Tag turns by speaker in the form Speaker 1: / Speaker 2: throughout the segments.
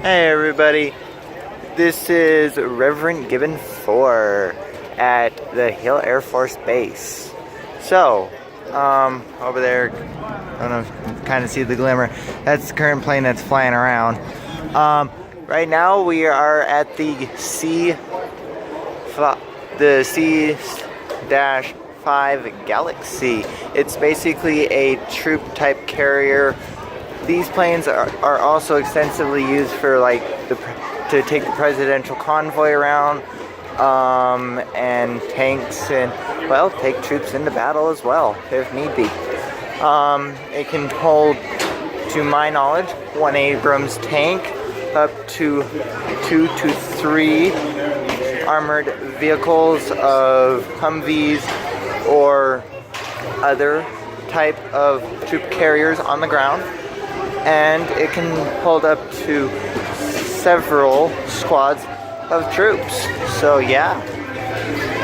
Speaker 1: Hey everybody, this is Reverend Gibbon 4 at the Hill Air Force Base. So, over there, I don't know if you can kind of see the glimmer, that's the current plane that's flying around. Right now we are at the C-5 Galaxy. It's basically a troop type carrier. These planes are also extensively used for like to take the presidential convoy around, and tanks, and well, take troops into battle as well if need be. It can hold, to my knowledge, 1 Abrams tank, up to 2 to 3 armored vehicles of Humvees or other type of troop carriers on the ground. And it can hold up to several squads of troops. So yeah,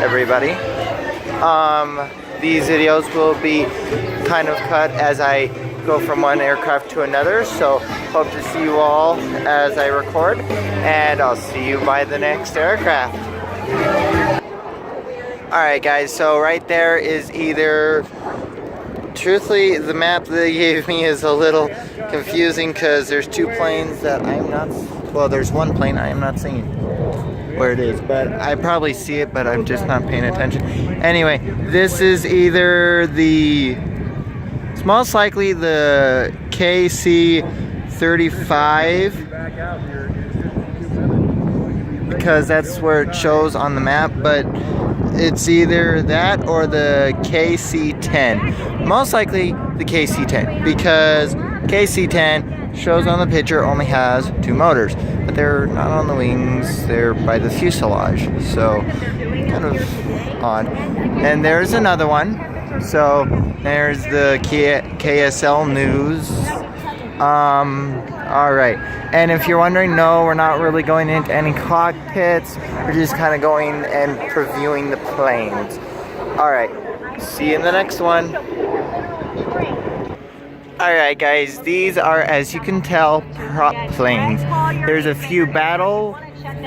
Speaker 1: everybody. These videos will be kind of cut as I go from one aircraft to another. So hope to see you all as I record, and I'll see you by the next aircraft. Alright guys, so right there is either... Truthfully, the map they gave me is a little confusing because there's 2 planes that I'm not... Well, there's 1 plane I am not seeing where it is, but I probably see it, but I'm just not paying attention. Anyway, this is either the... It's most likely the KC-35 because that's where it shows on the map, but it's either that or the KC-10. Most likely the KC-10 because KC-10 shows on the picture only has 2 motors, but they're not on the wings, they're by the fuselage, so kind of odd. And there's another one, so there's the KSL News. Alright, and if you're wondering, no, we're not really going into any cockpits, we're just kind of going and previewing the planes. Alright, see you in the next one. Alright guys, these are, as you can tell, prop planes. There's a few battle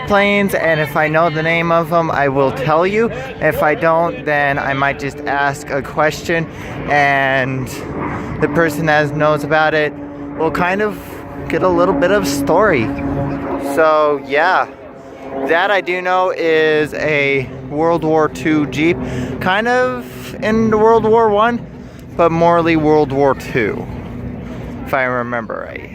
Speaker 1: planes, and if I know the name of them, I will tell you. If I don't, then I might just ask a question, and the person that knows about it will kind of get a little bit of story. So yeah, that I do know is a World War II Jeep, kind of in World War I, but morely World War II, if I remember right.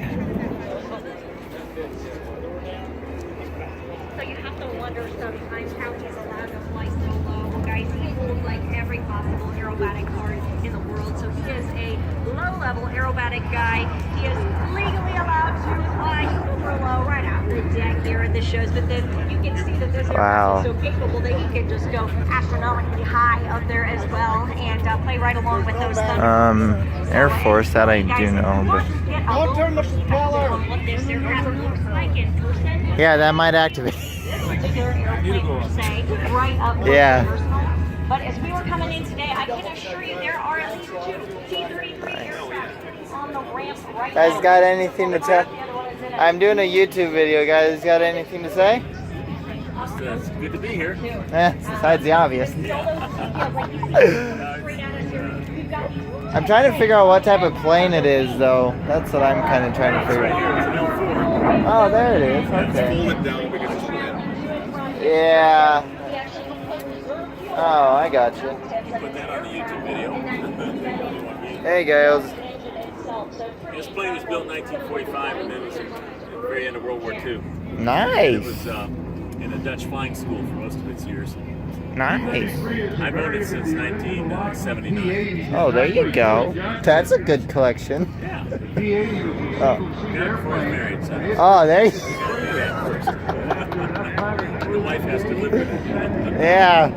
Speaker 2: So you have to wonder sometimes how he's allowed to fly so low. Guys, he holds like every possible aerobatic card in the world, so he is a low-level aerobatic guy. He is legally allowed to fly super low right off the deck here at the shows, but then you can see that this aircraft is so capable that he can just go astronomically high up there as well and play right along with those
Speaker 1: Air Force, that I do know, but
Speaker 2: don't turn the propeller. What this aircraft looks like in person.
Speaker 1: yeah, that might activate.
Speaker 2: Right up
Speaker 1: yeah.
Speaker 2: But as we were coming in today, I can assure you there are at least 2 T-33 aircraft on the ramp right now.
Speaker 1: Guys, got anything to tell? I'm doing a YouTube video, guys. Got anything to say?
Speaker 3: It's good to be here.
Speaker 1: Besides the obvious. I'm trying to figure out what type of plane it is, though. That's what I'm kind of trying to figure out. Oh, there it is. Okay. Yeah. Oh, I got you.
Speaker 3: Put that on the YouTube video.
Speaker 1: Hey, guys.
Speaker 3: This plane was built in 1945 and then it was at the very end of World War II.
Speaker 1: Nice.
Speaker 3: It was in a Dutch flying school for most of its years.
Speaker 1: Nice.
Speaker 3: I've owned it since 1979.
Speaker 1: Oh, there you go. That's a good collection.
Speaker 3: Yeah.
Speaker 1: Oh,
Speaker 3: Yeah, before I was married, so.
Speaker 1: oh there you
Speaker 3: The wife has to live with it.
Speaker 1: Yeah.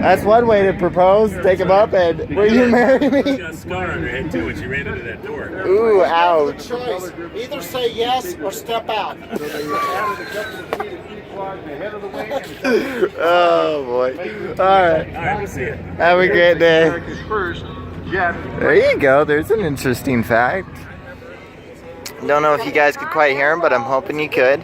Speaker 1: That's one way to propose. Take him up and, will you marry
Speaker 3: She
Speaker 1: me?
Speaker 3: got a scar on her head too when she ran into that door.
Speaker 1: Ooh, ouch.
Speaker 4: Choice. Either say yes or step out.
Speaker 1: Oh, boy. All right.
Speaker 3: All right, we'll see you.
Speaker 1: Have a great day. There you go. There's an interesting fact. Don't know if you guys could quite hear him, but I'm hoping you could.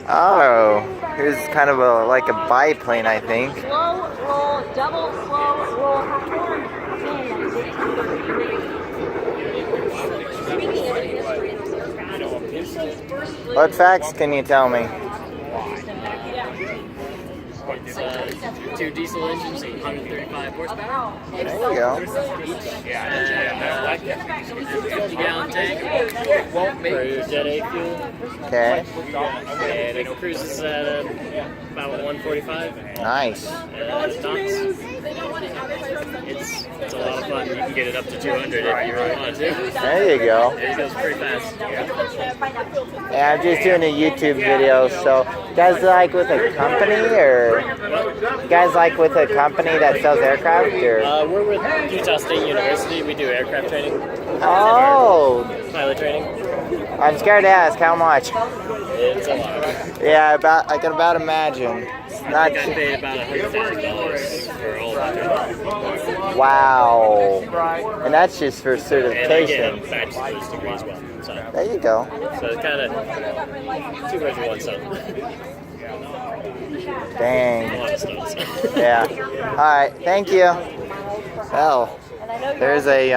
Speaker 1: Oh, here's kind of like a biplane, I think.
Speaker 2: Slow roll, double slow roll.
Speaker 1: What facts can you tell me?
Speaker 5: Two diesel engines, 135 horsepower.
Speaker 1: There you go.
Speaker 5: 50-gallon tank. For Jet A fuel.
Speaker 1: Okay.
Speaker 5: And it cruises at about 145
Speaker 1: Nice.
Speaker 5: knots. It's a lot of fun. You can get it up to 200 if you really want to.
Speaker 1: There you go.
Speaker 5: It goes pretty fast.
Speaker 1: Yeah, I'm just doing a YouTube video, so you guys like with a company, or you guys like with a company that sells aircraft, or?
Speaker 5: We're with Utah State University. We do aircraft training,
Speaker 1: Oh,
Speaker 5: pilot training.
Speaker 1: I'm scared to ask how much.
Speaker 5: It's a lot.
Speaker 1: Yeah, I can about imagine. It's not
Speaker 5: I got paid about $100,000 for all of it.
Speaker 1: wow, and that's just for
Speaker 5: And I get
Speaker 1: certification.
Speaker 5: a bachelor's degree as well. So
Speaker 1: There you go.
Speaker 5: it's kind of two birds with one stone. A
Speaker 1: Dang.
Speaker 5: lot of stones.
Speaker 1: Yeah. All right. Thank you. Well, there's a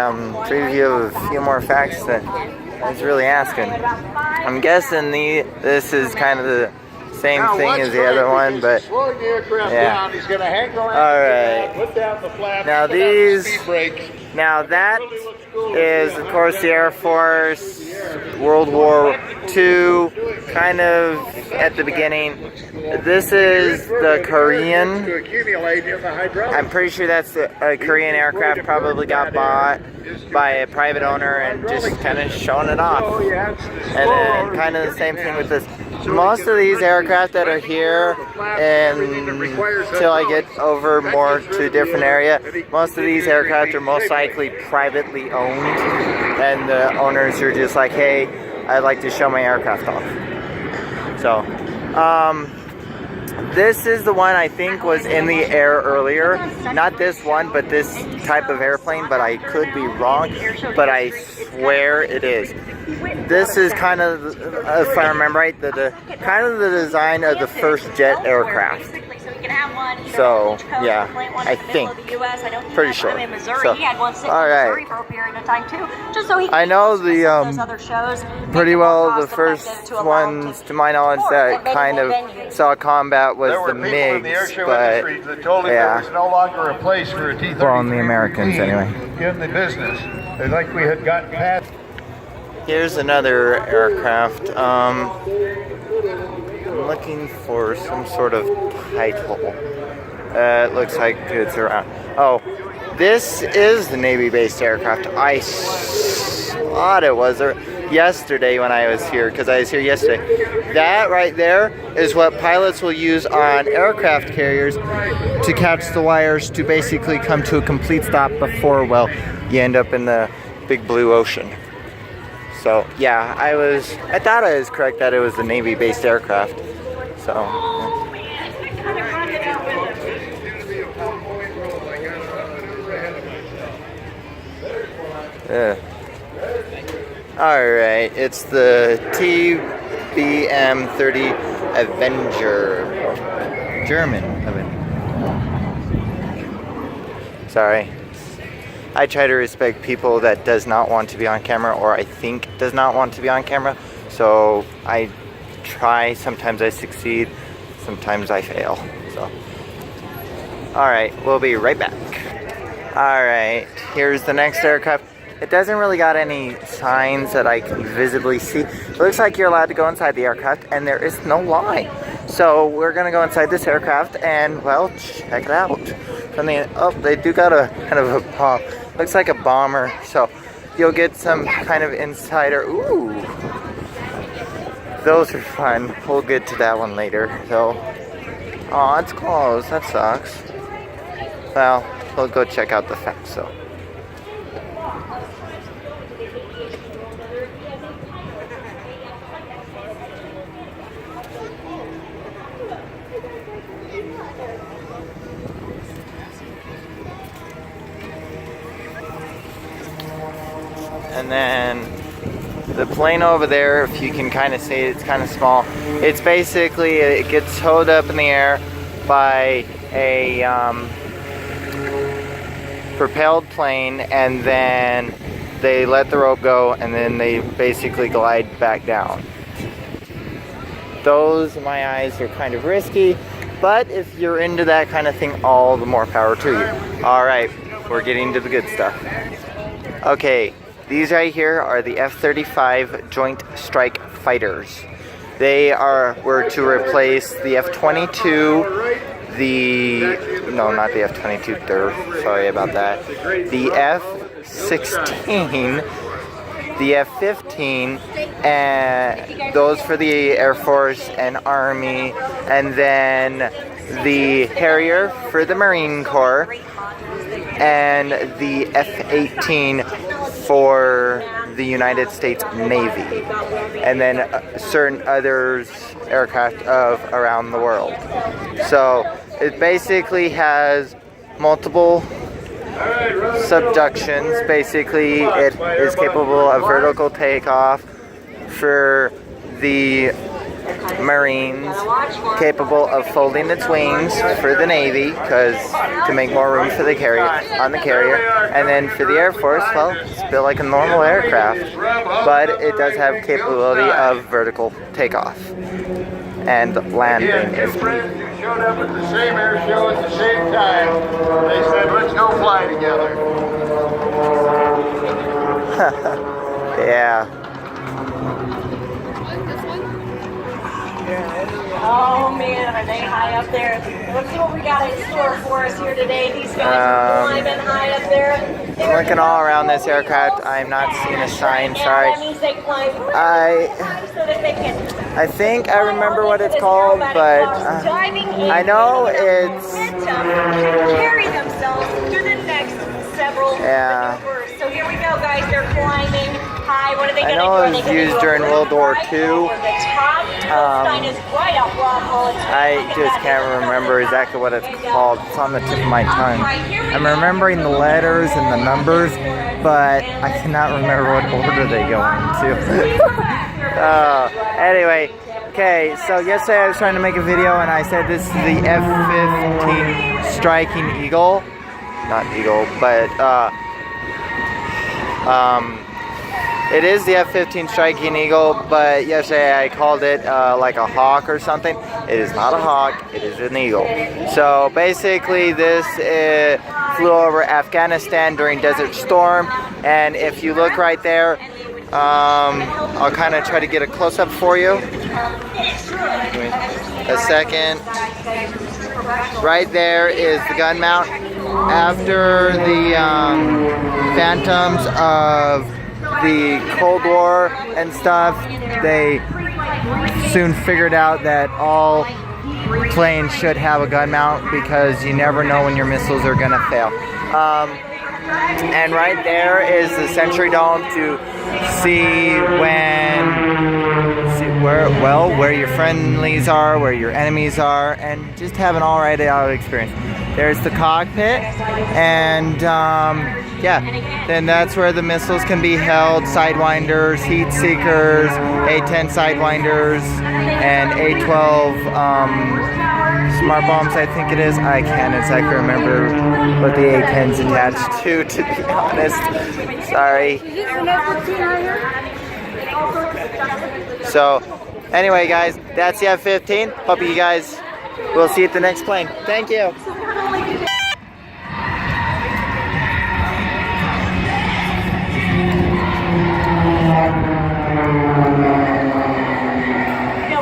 Speaker 1: preview of a few more facts that I was really asking. I'm guessing this is kind of the same thing as the other one, but
Speaker 4: Slowing the aircraft
Speaker 1: yeah.
Speaker 4: down, he's going to hang around.
Speaker 1: All right.
Speaker 4: Put down the flaps.
Speaker 1: Now
Speaker 4: put down the
Speaker 1: these-
Speaker 4: speed brakes.
Speaker 1: Now that is, of course, the Air Force, World War II, kind of at the beginning. This is the Korean.
Speaker 4: To accumulate in the hydraulic.
Speaker 1: I'm pretty sure that's a Korean aircraft, probably got bought by a private owner and just kind of showing it off.
Speaker 4: Oh, yeah, it's
Speaker 1: And then kind of the same thing with this. Most of these aircraft that are here, and until I get over more to a different area, most of these aircraft are most likely privately owned, and the owners are just like, hey, I'd like to show my aircraft off. So, this is the one I think was in the air earlier. Not this one, but this type of airplane, but I could be wrong, but I swear it is. This is kind of, if I remember right, kind of the design of the first jet aircraft. So, yeah, I think. Pretty sure. So, all right. I know the, pretty well the first ones, to my knowledge, that kind of saw combat was
Speaker 6: There were
Speaker 1: the
Speaker 6: people in the air
Speaker 1: MiGs,
Speaker 6: show
Speaker 1: but
Speaker 6: industry that told him there was
Speaker 1: yeah.
Speaker 6: no longer a place for a T-33
Speaker 1: Well, in the Americans, anyway.
Speaker 6: in the business. It's like we had gotten past.
Speaker 1: Here's another aircraft. I'm looking for some sort of title. It looks like it's around. Oh, this is the Navy-based aircraft. I thought it was yesterday when I was here, because I was here yesterday. That right there is what pilots will use on aircraft carriers to catch the wires to basically come to a complete stop before, well, you end up in the big blue ocean. So yeah, I thought I was correct that it was the Navy-based aircraft. So. Yeah. All right, it's the TBM-30 Avenger, German Avenger. Sorry. I try to respect people that does not want to be on camera, or I think does not want to be on camera. So I try, sometimes I succeed, sometimes I fail. So, all right, we'll be right back. All right, here's the next aircraft. It doesn't really got any signs that I can visibly see. It looks like you're allowed to go inside the aircraft, and there is no line. So we're gonna go inside this aircraft and, well, check it out. From the, oh, they do got a kind of a bomb. Looks like a bomber. So you'll get some kind of insider. Ooh, those are fun. We'll get to that one later. So, oh, it's closed. That sucks. Well, we'll go check out the facts. So. And then the plane over there, if you can kind of see it, it's kind of small. It's basically, it gets towed up in the air by a propelled plane, and then they let the rope go, and then they basically glide back down. Those, in my eyes, are kind of risky, but if you're into that kind of thing, all the more power to you. All right, we're getting to the good stuff. Okay, these right here are the F-35 Joint Strike Fighters. They were to replace the F-22, no, not the F-22, sorry about that, the F-16, the F-15, and those for the Air Force and Army, and then the Harrier for the Marine Corps, and the F-18 for the United States Navy, and then certain others aircraft of around the world. So it basically has multiple subductions. Basically, it is capable of vertical takeoff for the Marines, capable of folding its wings for the Navy, because to make more room for the carrier, and then for the Air Force, well, it's built like a normal aircraft, but it does have capability of vertical takeoff and landing.
Speaker 6: Again, two friends who showed up at the same air show at the same time. They said, let's go fly together.
Speaker 1: Yeah.
Speaker 2: Oh man, are they high up there? Let's see what we got in store for us here today. These guys are climbing high up there.
Speaker 1: I'm looking all around this aircraft. I'm not seeing a sign, sorry.
Speaker 2: That means they climb
Speaker 1: I
Speaker 2: so that they can
Speaker 1: think I remember what it's called, but I know it's...
Speaker 2: carry themselves through the next several maneuvers. So here we go, guys. They're climbing high. What are they going to do?
Speaker 1: I know it was used during World War II. I just can't remember exactly what it's called. It's on the tip of my tongue. I'm remembering the letters and the numbers, but I cannot remember what order they go into. Anyway, okay, so yesterday I was trying to make a video and I said this is the F-15 Striking Eagle. Not Eagle, but it is the F-15 Striking Eagle, but yesterday I called it like a hawk or something. It is not a hawk, it is an eagle. So basically this flew over Afghanistan during Desert Storm, and if you look right there, I'll kind of try to get a close-up for you. A second. Right there is the gun mount. After the Phantoms of the Cold War and stuff, they soon figured out that all planes should have a gun mount because you never know when your missiles are gonna fail. And right there is the Sentry Dome to see where your friendlies are, where your enemies are, and just have an alright out experience. There's the cockpit, and yeah, then that's where the missiles can be held, Sidewinders, Heat Seekers, A-10 Sidewinders, and A-12 Smart Bombs, I think it is. I can't exactly remember what the A-10's attached to be honest. Sorry. So, anyway guys, that's the F-15. Hope you guys will see you at the next plane. Thank you.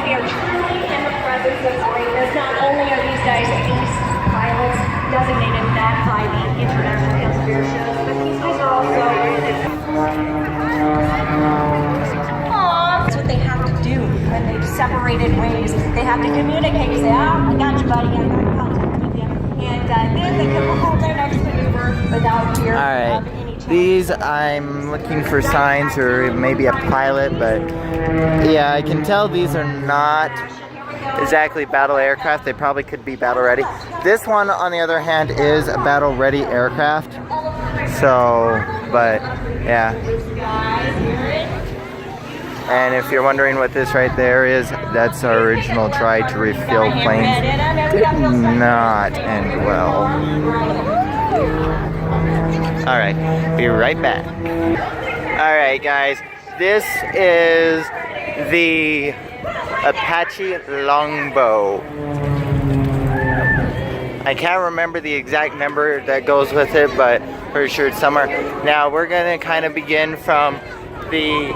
Speaker 2: We are truly in the presence of greatness. Not only are these guys ace pilots designated that by the International Council of Air Shows, but these guys are also... That's what they have to do when they've separated ways. They have to communicate. Say, I got you, buddy. I got contact with you. And then they can perform their next maneuver without fear of any challenge.
Speaker 1: These, I'm looking for signs or maybe a pilot, but yeah, I can tell these are not exactly battle aircraft. They probably could be battle ready. This one, on the other hand, is a battle ready aircraft. So, but yeah. And if you're wondering what this right there is, that's our original try to refuel planes. Did not end well. Alright, be right back. Alright guys, this is the Apache Longbow. I can't remember the exact number that goes with it, but pretty sure it's somewhere. Now we're gonna kind of begin from the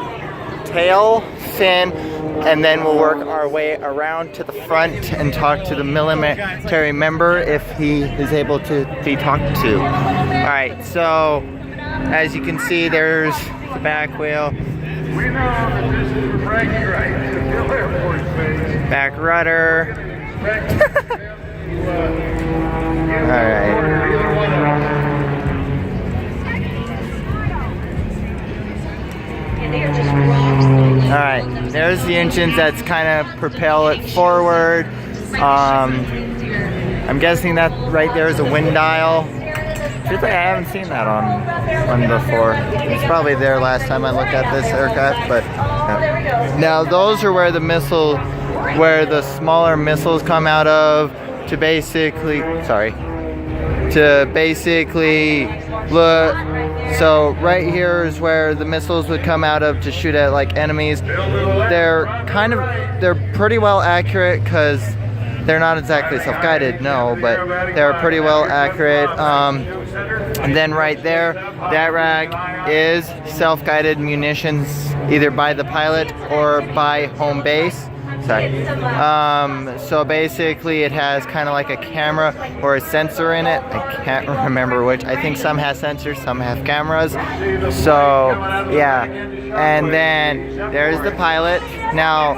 Speaker 1: tail fin, and then we'll work our way around to the front and talk to the military member if he is able to be talked to. Alright, so as you can see, there's the back wheel.
Speaker 6: We know that this is the bragging rights of Hill Air Force Base.
Speaker 1: Back rudder. Alright, there's the engines that's kind of propel it forward. I'm guessing that right there is a wind dial. Truthfully, I haven't seen that on one before. It's probably there last time I looked at this aircraft, but now those are where the smaller missiles come out of to basically, look. So right here is where the missiles would come out of to shoot at like enemies. They're pretty well accurate because they're not exactly self-guided, no, but they're pretty well accurate. And then right there, that rack is self-guided munitions, either by the pilot or by home base. So basically it has kind of like a camera or a sensor in it. I can't remember which. I think some has sensors, some have cameras. So yeah, and then there's the pilot. Now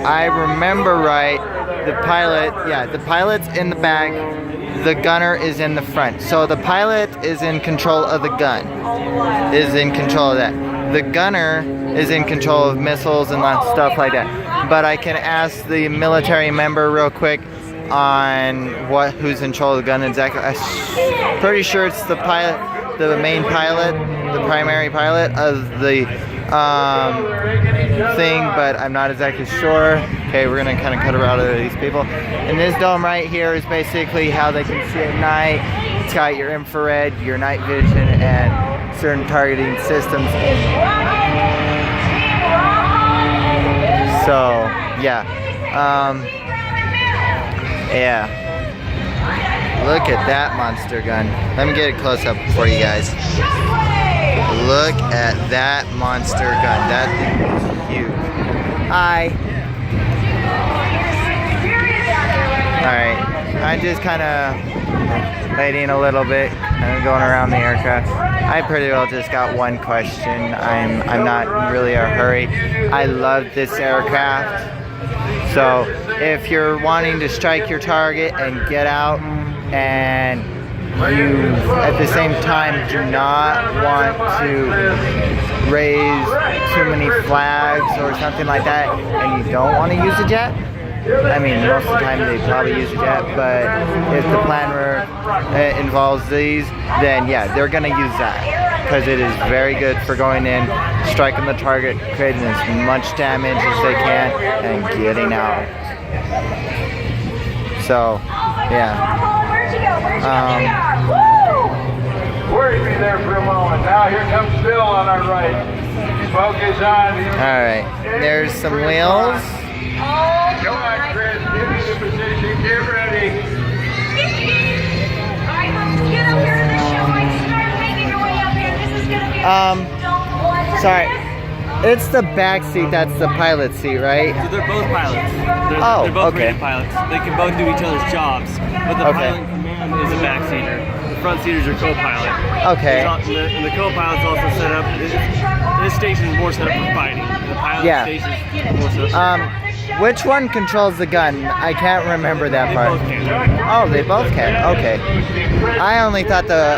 Speaker 1: I remember right, the pilot's in the back, the gunner is in the front. So the pilot is in control of the gun, is in control of that. The gunner is in control of missiles and stuff like that. But I can ask the military member real quick on who's in control of the gun exactly. I'm pretty sure it's the pilot, the main pilot, the primary pilot of the thing, but I'm not exactly sure. Okay, we're gonna kind of cut around to these people. And this dome right here is basically how they can see at night. It's got your infrared, your night vision, and certain targeting systems. So yeah, yeah. Look at that monster gun. Let me get it close up for you guys. Look at that monster gun. That thing is huge. Hi. Alright, I'm just kind of waiting a little bit, kind of going around the aircraft. I pretty well just got one question. I'm not really in a hurry. I love this aircraft. So if you're wanting to strike your target and get out, and you at the same time do not want to raise too many flags or something like that, and you don't want to use a jet, I mean, most of the time they probably use a jet, but if the plan involves these, then yeah, they're going to use that because it is very good for going in, striking the target, creating as much damage as they can, and getting out. So, yeah.
Speaker 6: Worried me there for a moment. Now here comes Bill on our right. Smoke is on.
Speaker 1: Alright, there's some wheels.
Speaker 6: Come on, Chris. Get into position. Get ready.
Speaker 2: Alright, folks, get up here to the show. Start making your way up here. This is gonna be
Speaker 1: Sorry. It's the back seat that's the pilot seat, right?
Speaker 7: So they're both pilots. They're both
Speaker 1: okay.
Speaker 7: rated pilots. They can both do each other's jobs. But the pilot in command is a backseater. The front seaters are co-pilot.
Speaker 1: Okay.
Speaker 7: And the co-pilot's also set up. His station is more set up for fighting. The pilot station is more set up.
Speaker 1: Which one controls the gun? I can't remember that part.
Speaker 7: Both can.
Speaker 1: Oh, they both can. Okay. I only thought the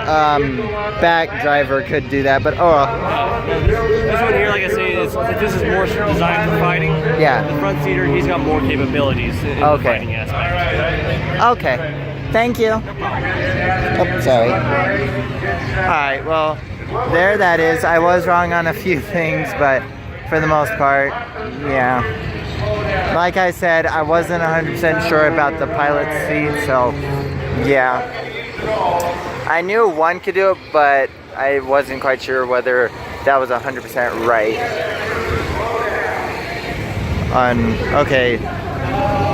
Speaker 1: back driver could do that, but
Speaker 7: This one here, like I say, this is more designed for fighting.
Speaker 1: Yeah.
Speaker 7: The front seater, he's got more capabilities in the fighting aspect.
Speaker 1: Okay. Thank you. Oh, sorry. Alright, well, there that is. I was wrong on a few things, but for the most part. Yeah. Like I said, I wasn't 100% sure about the pilot's seat, so yeah. I knew one could do it, but I wasn't quite sure whether that was 100% right. Okay,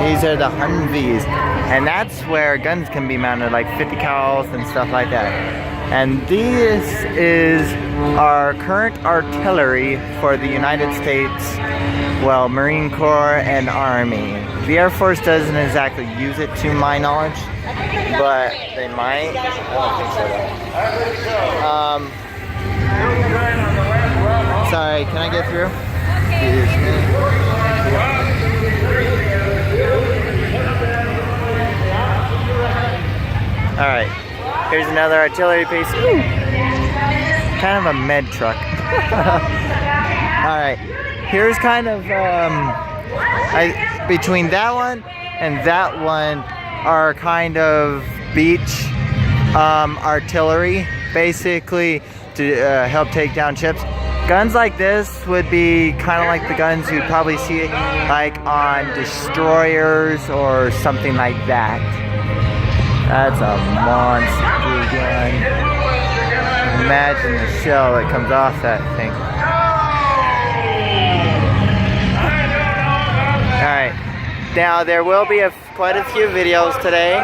Speaker 1: these are the Humvees, and that's where guns can be mounted, like 50 cals and stuff like that. And this is our current artillery for the United States, well, Marine Corps and Army. The Air Force doesn't exactly use it to my knowledge, but they might. I don't think so though. Sorry, can I get through? Excuse me. Alright, here's another artillery piece. Ooh. Kind of a med truck. Alright, here's kind of, between that one and that one are kind of beach artillery, basically to help take down ships. Guns like this would be kind of like the guns you'd probably see like on destroyers or something like that. That's a monster gun. Imagine the shell that comes off that thing. Alright, now there will be quite a few videos today,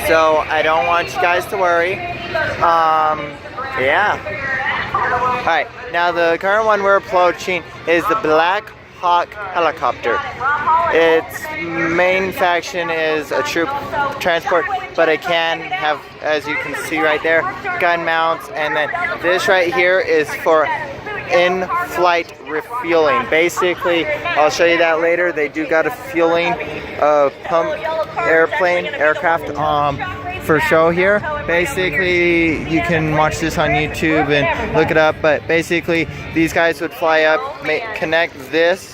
Speaker 1: so I don't want you guys to worry. Yeah. Alright, now the current one we're approaching is the Black Hawk helicopter. Its main faction is a troop transport, but it can have, as you can see right there, gun mounts, and then this right here is for in-flight refueling. Basically, I'll show you that later. They do got a fueling pump aircraft for show here. Basically, you can watch this on YouTube and look it up, but basically these guys would fly up, connect this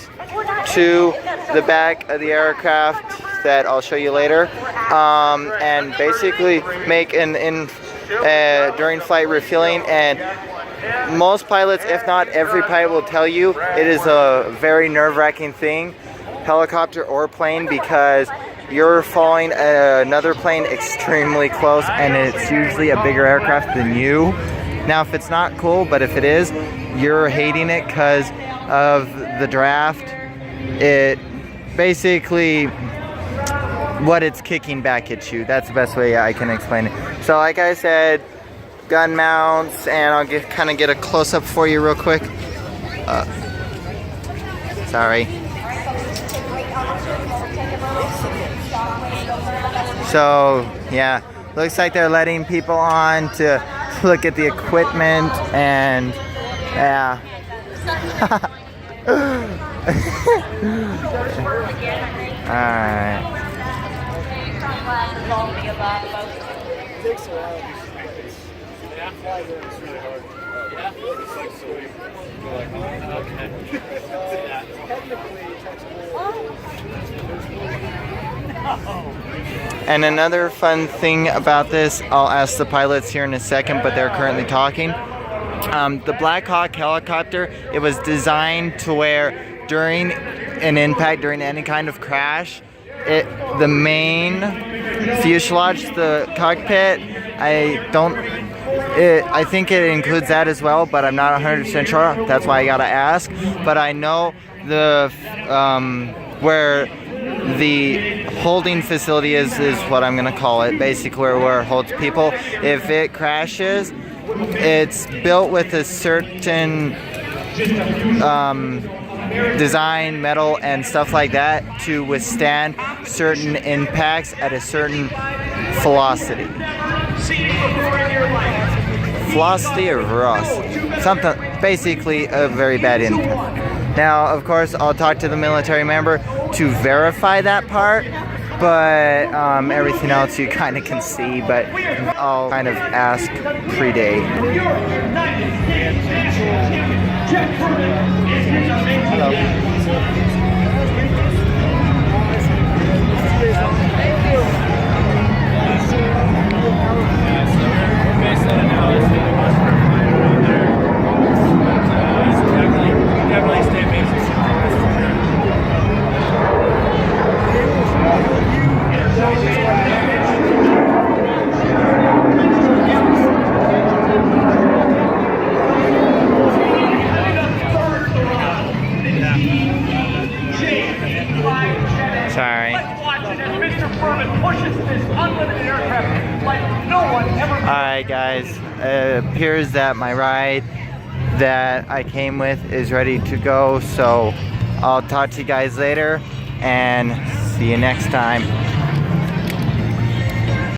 Speaker 1: to the back of the aircraft that I'll show you later, and basically make during flight refueling. And most pilots, if not every pilot, will tell you it is a very nerve-wracking thing, helicopter or plane, because you're following another plane extremely close, and it's usually a bigger aircraft than you. Now, if it's not cool, but if it is, you're hating it because of the draft. It basically, what it's kicking back at you. That's the best way I can explain it. So like I said, gun mounts, and I'll kind of get a close-up for you real quick. Sorry. So yeah, looks like they're letting people on to look at the equipment, and yeah. Alright. And another fun thing about this, I'll ask the pilots here in a second, but they're currently talking. The Black Hawk helicopter, it was designed to where during an impact, during any kind of crash, the main fuselage, the cockpit, I think it includes that as well, but I'm not 100% sure. That's why I gotta ask. But I know the where the holding facility is what I'm gonna call it, basically where it holds people. If it crashes, it's built with a certain design, metal, and stuff like that to withstand certain impacts at a certain velocity. Velocity or velocity? Something, basically a very bad impact. Now, of course, I'll talk to the military member to verify that part, but everything else you kind of can see, but I'll kind of ask pre-date. Hello. Sorry. Alright guys, it appears that my ride that I came with is ready to go, so I'll talk to you guys later and see you next time.